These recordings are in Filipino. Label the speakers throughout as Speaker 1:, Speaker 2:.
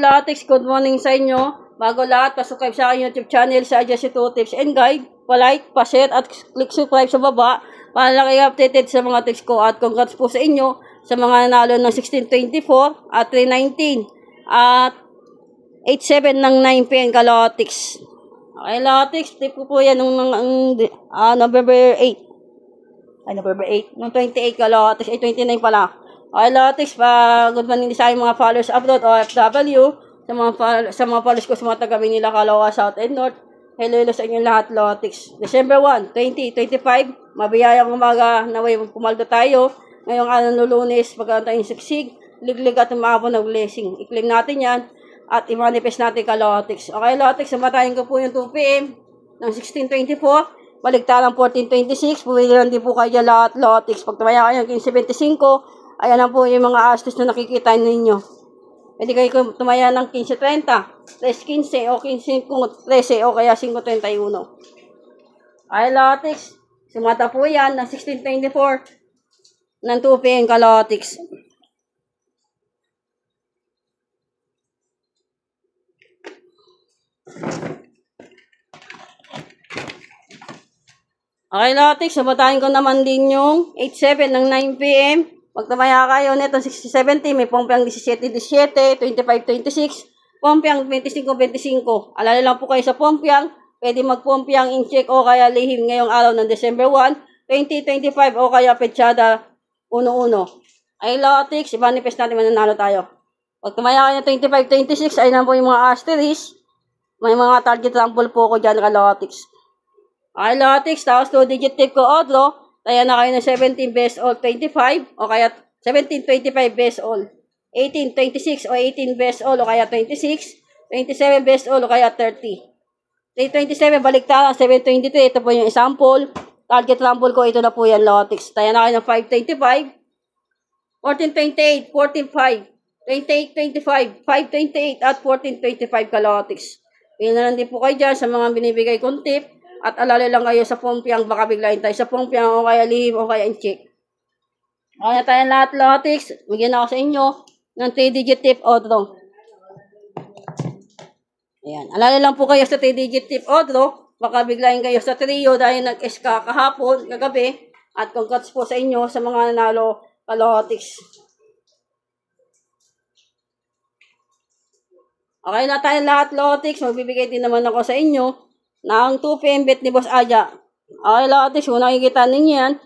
Speaker 1: Latex, good morning sa inyo. Bago lahat, pasubscribe sa aking YouTube channel sa Adjust 2 Tips and Guide. Pa-like, pa-share at click subscribe sa baba para lang kayo updated sa mga tips ko. At congrats po sa inyo sa mga nanalo ng 1624 at 319 at 87 ng 9 PN ka Latex. Okay, Latex, tip ko po yan November 8. Ay, November 8. Noong 28 ka Latex, ay 29 pala. Okay, Latex, good morning sa aking mga followers abroad o FW, sa mga followers ko sa mga taga Manila, Caloocan, South and North. Hello sa inyo lahat, Latex. December 1, 2025, mabiyayang umaga, naway pumaldo tayo. Ngayong araw ng Lunes, pagkakaroon tayong siksig, liglig at umabot ng blessing. I-claim natin yan at i-manifest natin ka, Latex. Okay, Latex, samatayin ko po yung 2 PM ng 1624. Baligtarang 1426, pumili lang din po kayo dyan lahat, Latex. Pag tumaya kayo ng 1575, ayan na po yung mga astis na nakikita ninyo. Pwede kayo tumaya ng 1530, 315 o 1513 o kaya 531. Ay, Latex, sumata po yan ng 1624 ng 2 PM ka, Latex. Okay, Latex, sabatahin ko naman din yung 87 ng 9 PM. Pag tumaya kayo netong 60-70, may pompiang 17-17, 25-26, pompiang 25-25. Alala lang po kayo sa pompiang, pwede magpompiang in-check o kaya lihim ngayong araw ng December 1, 2025 o kaya petsada 1-1. Ay, Latex, i-manifest natin mananalo tayo. Pag tumaya kayo ng 25-26, ay lang po yung mga asterisk. May mga target sample po ko dyan ka, Latex. Ay, Latex, tapos 2-digit tip ko, Odro. Taya na kayo ng 17 best all 25 o kaya 17-25 best all. 18-26 o 18 best all o kaya 26. 27 best all o kaya 30. 327 baliktaran 723. Ito po yung example. Target rumble ko, ito na po yan, Latex. Taya na kayo ng 525. 1428, 14.5. 28.25, 5.28 at 14.25 ka, Latex. Pili na lang din po kayo dyan sa mga binibigay kong tip. At alala lang kayo sa pompiang, baka biglayin tayo sa pompiang o kaya lihim o kaya in-check. Kaya tayo lahat, Latex. Bigyan ako sa inyo ng 3-digit tip Odro. Ayan. Alala lang po kayo sa 3-digit tip Odro. Baka biglayin kayo sa trio dahil nag-SK kahapon, kagabi. At congrats po sa inyo sa mga nanalo ka, Latex. Okay na tayo lahat, Latex. Magbibigay din naman ako sa inyo ng 2 PM bet ni Boss Aja. Okay, Latex, kung nakikita ninyo yan,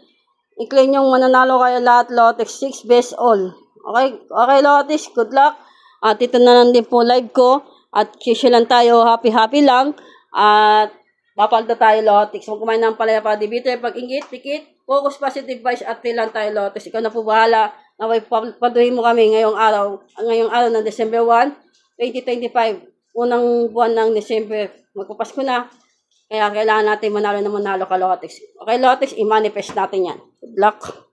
Speaker 1: i-claim yung mananalo kayo lahat, Latex, 6 best all. Okay, Latex, good luck. At ito na lang din po live ko. At lang tayo, happy lang. At papalda tayo, Latex. Huwag kumain ng palaya para di bitter. Pag ingit, pikit, focus, positive vibes, at lang tayo, Latex. Ikaw na po bahala. Naway paduhin mo kami ngayong araw ng December 1, 2025. Unang buwan ng December. Magpapasko na. Kaya kailangan natin manalo ka, Latex. Okay, Latex, i-manifest natin yan. Good luck.